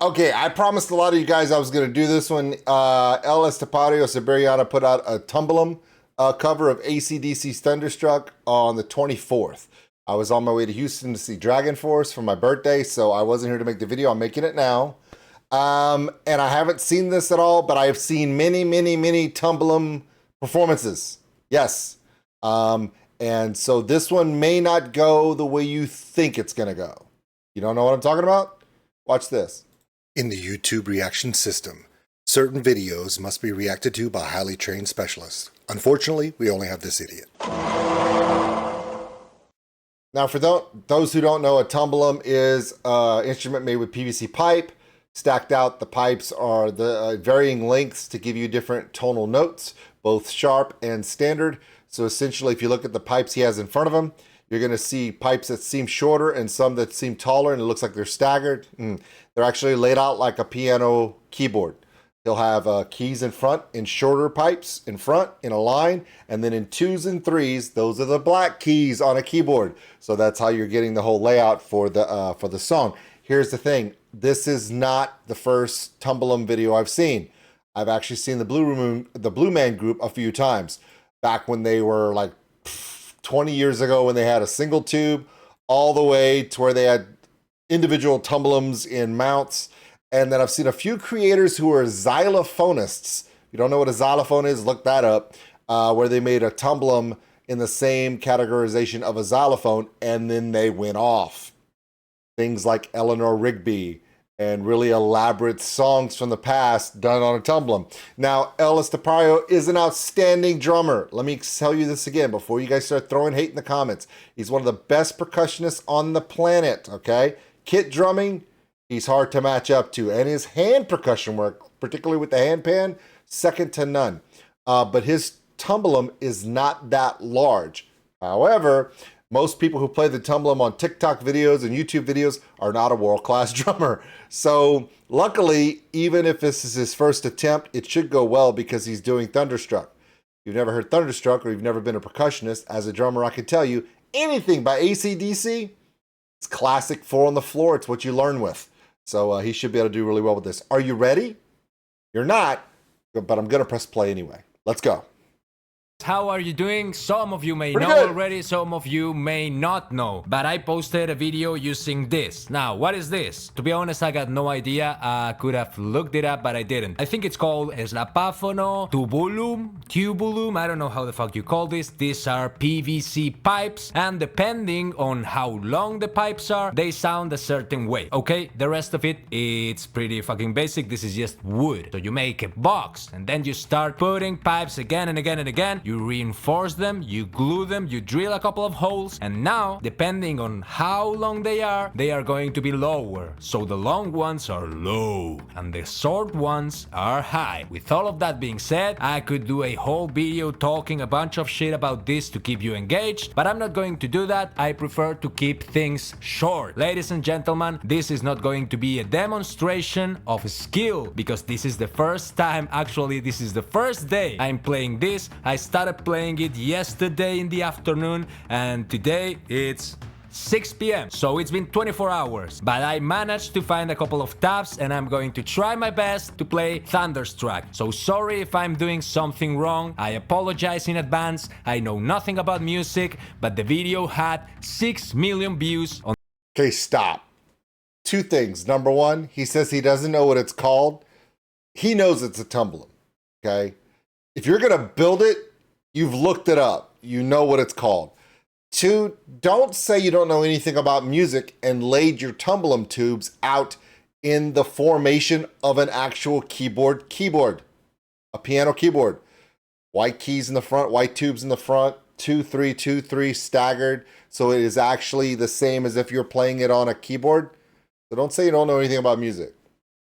Okay, I promised a lot of you guys I was going to do this one. Estepario Siberiano put out a TUBULUM cover of AC/DC's Thunderstruck on the 24th. I was on my way to Houston to see Dragon Force for my birthday, so I wasn't here to make the video. I'm making it now. And I haven't seen this at all, but I've seen many TUBULUM performances. Yes. And so this one may not go the way you think it's going to go. You don't know what I'm talking about? Watch this. In the YouTube reaction system, certain videos must be reacted to by highly trained specialists. Unfortunately, we only have this idiot. Now, for those who don't know, a TUBULUM is an instrument made with PVC pipe. Stacked out, the pipes are the varying lengths to give you different tonal notes, both sharp and standard. So essentially, if you look at the pipes he has in front of him, you're going to see pipes that seem shorter and some that seem taller, and it looks like they're staggered. They're actually laid out like a piano keyboard. They'll have keys in front in shorter pipes in front in a line, and then in 2s and 3s, those are the black keys on a keyboard. So that's how you're getting the whole layout for the song. Here's the thing. This is not the first TUBULUM video I've seen. I've actually seen the Blue Man Group a few times. Back when they were like 20 years ago, when they had a single tube, all the way to where they had individual TUBULUMs in mounts. And then I've seen a few creators who are xylophonists. If you don't know what a xylophone is, look that up. Where they made a TUBULUM in the same categorization of a xylophone, and then they went off. Things like Eleanor Rigby and really elaborate songs from the past done on a TUBULUM. Now, Estepario is an outstanding drummer. Let me tell you this again before you guys start throwing hate in the comments. He's one of the best percussionists on the planet, okay? Kit drumming, he's hard to match up to. And his hand percussion work, particularly with the handpan, second to none. But his TUBULUM is not that large. However, most people who play the TUBULUM on TikTok videos and YouTube videos are not a world-class drummer. So luckily, even if this is his first attempt, it should go well because he's doing Thunderstruck. If you've never heard Thunderstruck or you've never been a percussionist, as a drummer, I can tell you anything by AC/DC, it's classic 4 on the floor. It's what you learn with. So he should be able to do really well with this. Are you ready? You're not, but I'm going to press play anyway. Let's go. How are you doing? Some of you may Pretty know good. already, some of you may not know. But I posted a video using this. Now, what is this? To be honest, I got no idea. I could have looked it up, but I didn't. I think it's called Estepario, TUBULUM. I don't know how the fuck you call this. These are PVC pipes, and depending on how long the pipes are, they sound a certain way. Okay, the rest of it, it's pretty fucking basic. This is just wood. So you make a box, and then you start putting pipes again and again and again. You reinforce them, you glue them, you drill a couple of holes, and now, depending on how long they are going to be lower. So the long ones are low, and the short ones are high. With all of that being said, I could do a whole video talking a bunch of shit about this to keep you engaged, but I'm not going to do that. I prefer to keep things short. Ladies and gentlemen, this is not going to be a demonstration of skill, because this is the first time, actually this is the first day I'm playing this. I started playing it yesterday in the afternoon, and today it's 6 p.m. So it's been 24 hours, but I managed to find a couple of tabs, and I'm going to try my best to play Thunderstruck. So sorry if I'm doing something wrong. I apologize in advance. I know nothing about music, but the video had 6 million views on. Okay, stop. 2 things. Number 1, he says he doesn't know what it's called. He knows it's a TUBULUM, okay? If you're going to build it, you've looked it up. You know what it's called. 2, don't say you don't know anything about music and laid your TUBULUM tubes out in the formation of an actual keyboard, a piano keyboard. White keys in the front, white tubes in the front, 2, 3, 2, 3, staggered. So it is actually the same as if you're playing it on a keyboard. So don't say you don't know anything about music.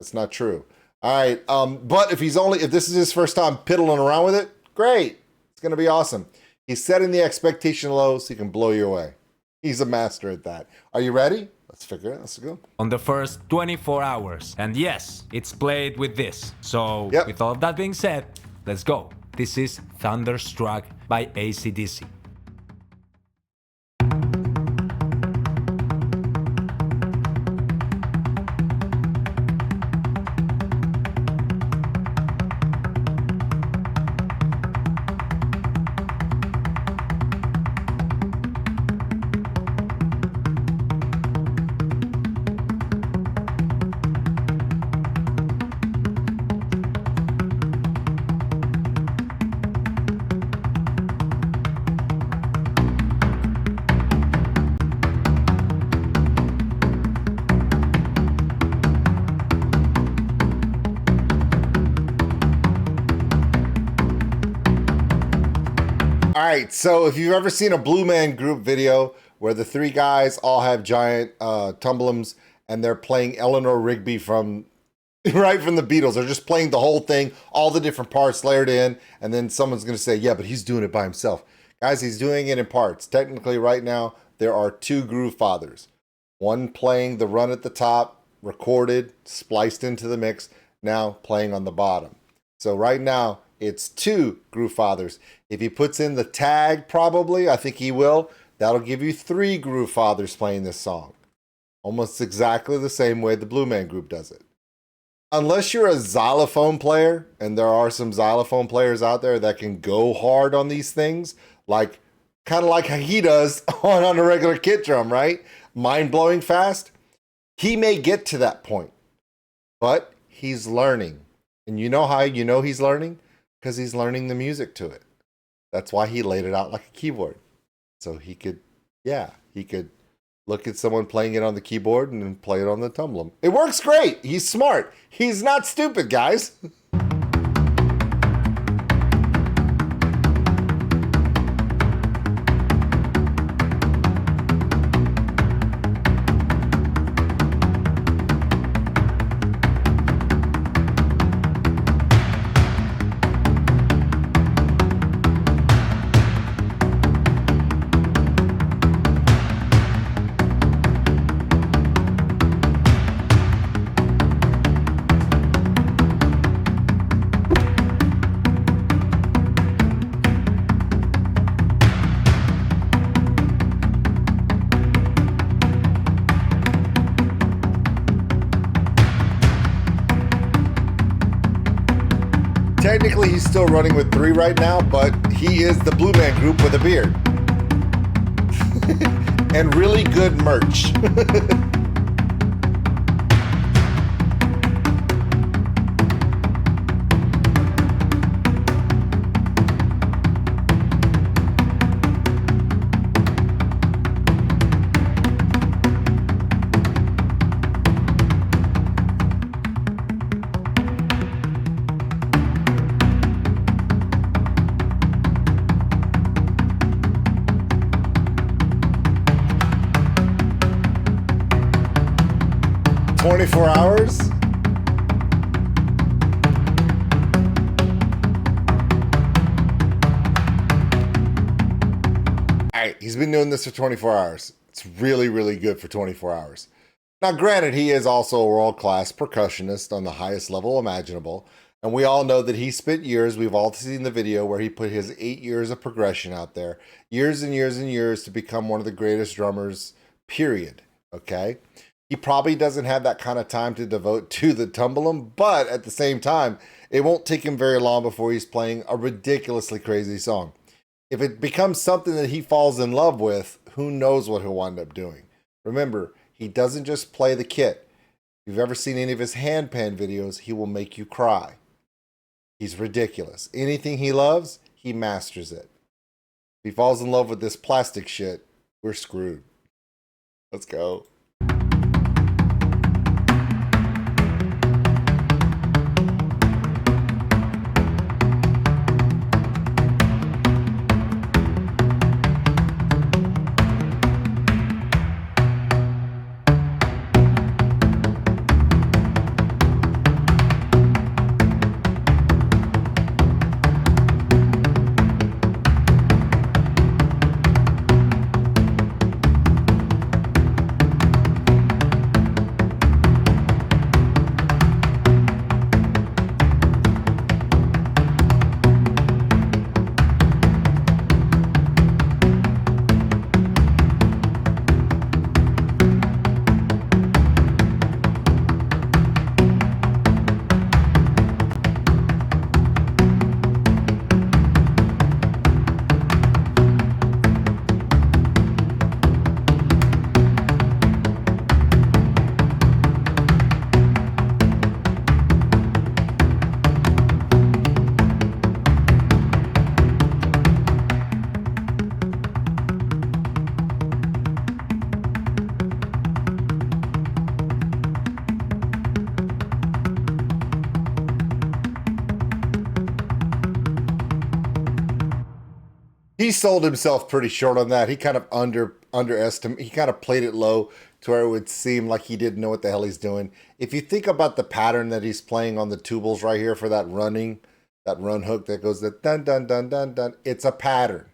That's not true. All right, but if this is his first time piddling around with it, great. It's going to be awesome. He's setting the expectation low so he can blow you away. He's a master at that. Are you ready? Let's figure it. Let's go. On the first 24 hours. And yes, it's played with this. So with all of that being said, let's go. This is Thunderstruck by AC/DC. right, so if you've ever seen a Blue Man Group video where the three guys all have giant tumbulums and they're playing Eleanor Rigby from right from the Beatles. They're just playing the whole thing, all the different parts layered in, and then someone's going to say, yeah, but he's doing it by himself. Guys, he's doing it in parts. Technically, right now, there are two Groove Fathers. One playing the run at the top, recorded, spliced into the mix, now playing on the bottom. So right now, it's two Groove Fathers. If he puts in the tag, probably, I think he will, that'll give you three Groove Fathers playing this song. Almost exactly the same way the Blue Man Group does it. Unless you're a xylophone player, and there are some xylophone players out there that can go hard on these things, like kind of like he does on a regular kit drum, right? Mind-blowing fast. He may get to that point, but he's learning. And you know how you know he's learning? Because he's learning the music to it. That's why he laid it out like a keyboard. So he could look at someone playing it on the keyboard and then play it on the tumbulum. It works great. He's smart. He's not stupid, guys. Technically, he's still running with three right now, but he is the Blue Man Group with a beard. And really good merch. 24 hours? Alright, he's been doing this for 24 hours. It's really, really good for 24 hours. Now, granted, he is also a world-class percussionist on the highest level imaginable, and we all know that he spent years, we've all seen the video where he put his 8 years of progression out there, years and years and years to become one of the greatest drummers, period, okay? He probably doesn't have that kind of time to devote to the tumbulum, but at the same time, it won't take him very long before he's playing a ridiculously crazy song. If it becomes something that he falls in love with, who knows what he'll wind up doing. Remember, he doesn't just play the kit. If you've ever seen any of his handpan videos, he will make you cry. He's ridiculous. Anything he loves, he masters it. If he falls in love with this plastic shit, we're screwed. Let's go. He sold himself pretty short on that. He kind of underestimated. He kind of played it low to where it would seem like he didn't know what the hell he's doing. If you think about the pattern that he's playing on the tubals right here for that run hook that goes the dun dun dun dun dun, it's a pattern.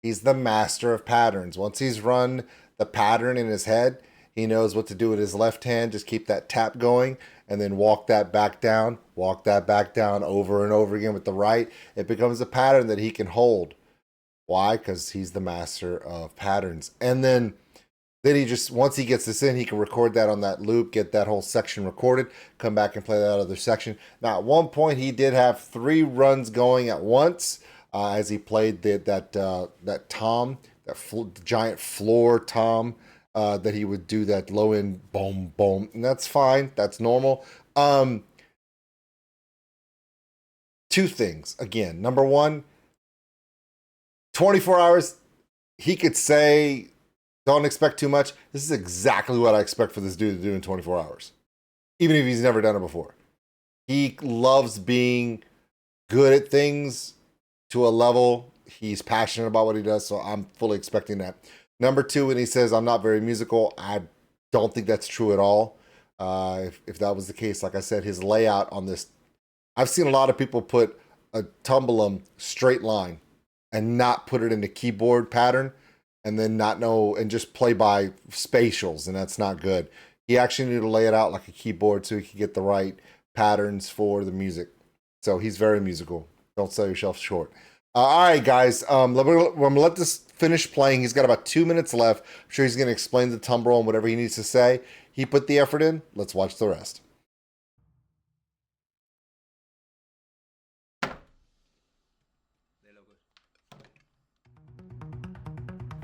He's the master of patterns. Once he's run the pattern in his head, he knows what to do with his left hand. Just keep that tap going and then walk that back down over and over again with the right. It becomes a pattern that he can hold. Why? Because he's the master of patterns. And then he just, once he gets this in, he can record that on that loop, get that whole section recorded, come back and play that other section. Now, at one point, he did have 3 runs going at once as he played that tom, giant floor tom, that he would do that low end boom, boom. And that's fine. That's normal. 2 things. Again, number 1, 24 hours, he could say, don't expect too much. This is exactly what I expect for this dude to do in 24 hours. Even if he's never done it before. He loves being good at things to a level. He's passionate about what he does, so I'm fully expecting that. Number 2, when he says, I'm not very musical, I don't think that's true at all. If that was the case, like I said, his layout on this, I've seen a lot of people put a tumbulum straight line and not put it in the keyboard pattern and then not know and just play by spatials, and that's not good. He actually needed to lay it out like a keyboard so he could get the right patterns for the music. So he's very musical. Don't sell yourself short. All right, guys. I'm gonna let this finish playing. He's got about 2 minutes left. I'm sure he's gonna explain the tumble and whatever he needs to say. He put the effort in. Let's watch the rest.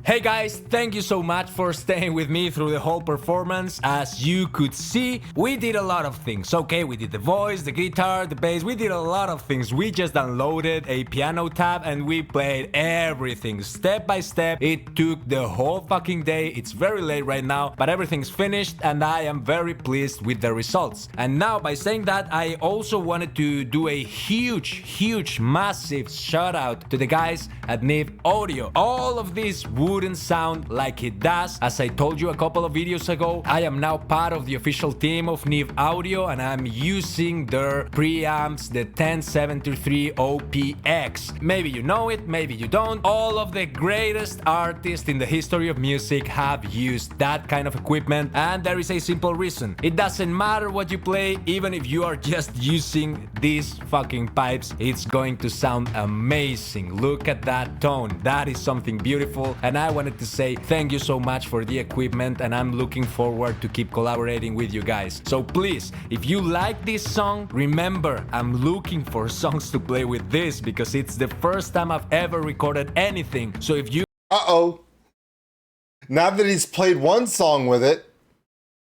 Hey guys, thank you so much for staying with me through the whole performance. As you could see, we did a lot of things. Okay, we did the voice, the guitar, the bass, we did a lot of things. We just downloaded a piano tab and we played everything step by step. It took the whole fucking day. It's very late right now, but everything's finished and I am very pleased with the results. And now, by saying that, I also wanted to do a huge, massive shout out to the guys at NIV Audio. All of this wouldn't sound like it does. As I told you a couple of videos ago, I am now part of the official team of NIV Audio and I'm using their preamps, the 1073 OPX. Maybe you know it, maybe you don't. All of the greatest artists in the history of music have used that kind of equipment, and there is a simple reason. It doesn't matter what you play, even if you are just using these fucking pipes, it's going to sound amazing. Look at that tone. That is something beautiful, and I wanted to say thank you so much for the equipment, and I'm looking forward to keep collaborating with you guys. So please, if you like this song, remember, I'm looking for songs to play with this because it's the first time I've ever recorded anything. So if you... Now that he's played one song with it,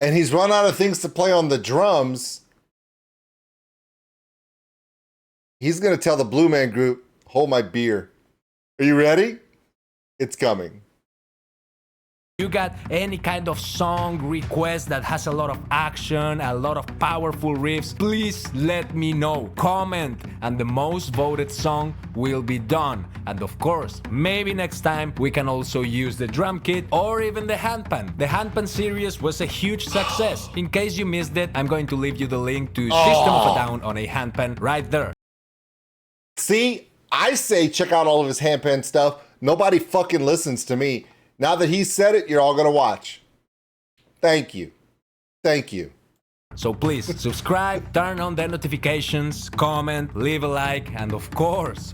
and he's run out of things to play on the drums, he's going to tell the Blue Man Group, hold my beer. Are you ready? It's coming. You got any kind of song request that has a lot of action, a lot of powerful riffs, please let me know. Comment, and the most voted song will be done. And of course, maybe next time we can also use the drum kit or even the handpan. The handpan series was a huge success. In case you missed it, I'm going to leave you the link to System of a Down on a handpan right there. See, I say check out all of his handpan stuff. Nobody fucking listens to me. Now that he said it, you're all gonna watch. Thank you. Thank you. So please, subscribe, turn on the notifications, comment, leave a like, and of course,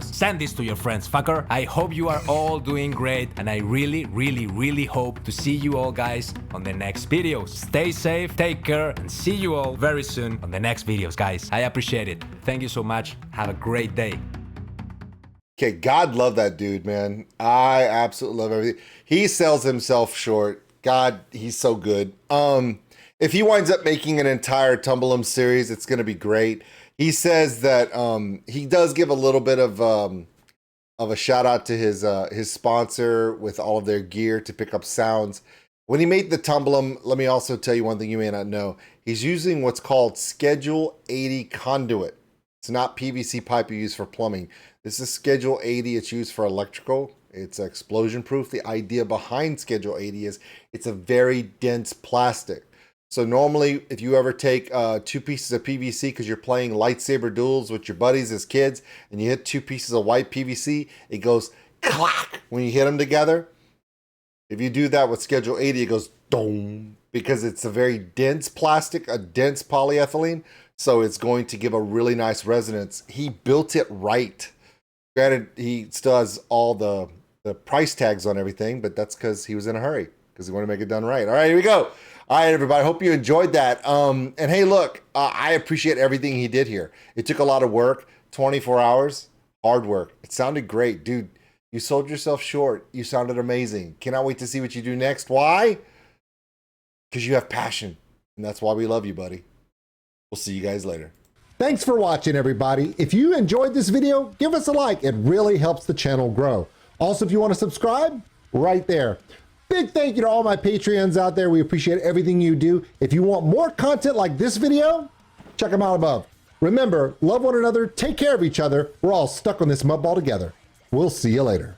send this to your friends, fucker. I hope you are all doing great, and I really hope to see you all guys on the next videos. Stay safe, take care, and see you all very soon on the next videos, guys. I appreciate it. Thank you so much. Have a great day. Okay, God love that dude, man. I absolutely love everything. He sells himself short. God, he's so good. If he winds up making an entire Tumbulum series, it's going to be great. He says that he does give a little bit of a shout out to his sponsor with all of their gear to pick up sounds. When he made the Tumbulum, let me also tell you one thing you may not know. He's using what's called Schedule 80 conduit. It's not PVC pipe you use for plumbing. This is Schedule 80. It's used for electrical. It's explosion proof. The idea behind Schedule 80 is it's a very dense plastic. So normally, if you ever take 2 pieces of PVC because you're playing lightsaber duels with your buddies as kids, and you hit 2 pieces of white PVC, it goes clack when you hit them together. If you do that with Schedule 80, it goes dome, because it's a very dense plastic, a dense polyethylene. So it's going to give a really nice resonance. He built it right. Granted, he still has all the price tags on everything, but that's because he was in a hurry, because he wanted to make it done right. All right, here we go. All right, everybody, hope you enjoyed that. And hey, look, I appreciate everything he did here. It took a lot of work, 24 hours, hard work. It sounded great. Dude, you sold yourself short. You sounded amazing. Cannot wait to see what you do next. Why? Because you have passion, and that's why we love you, buddy. We'll see you guys later. Thanks for watching, everybody. If you enjoyed this video, give us a like. It really helps the channel grow. Also, if you want to subscribe, right there. Big thank you to all my Patreons out there. We appreciate everything you do. If you want more content like this video, check them out above. Remember, love one another, take care of each other. We're all stuck on this mud ball together. We'll see you later.